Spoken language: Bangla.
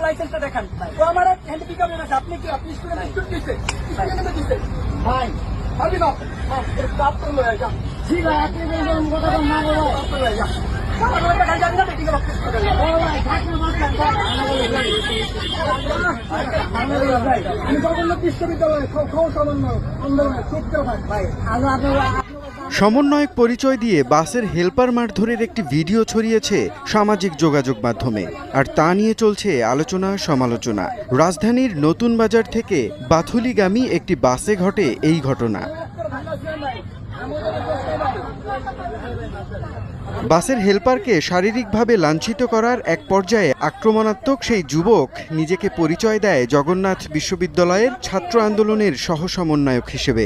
লাইসেন্সটা দেখান। তো আমার হ্যান্ড পিকআপ আছে, আপনি কি আপনি স্টুডেন্ট দিচ্ছে ভাই ভাবি না ডাক্তার লয়ে যা। জি ভাই, আপনি কথা না বলো ডাক্তার লয়ে যা। সমন্বয়ক পরিচয় দিয়ে বাসের হেলপার মারধরের একটি ভিডিও ছড়িয়েছে সামাজিক যোগাযোগ মাধ্যমে, আর তা নিয়ে চলছে আলোচনা সমালোচনা। রাজধানীর নতুন বাজার থেকে বাথুলিগামী একটি বাসে ঘটে এই ঘটনা। বাসের হেলপারকে শারীরিকভাবে লাঞ্ছিত করার এক পর্যায়ে আক্রমণাত্মক সেই যুবক নিজেকে পরিচয় দেয় জগন্নাথ বিশ্ববিদ্যালয়ের ছাত্র আন্দোলনের সহ সমন্বয়ক হিসেবে।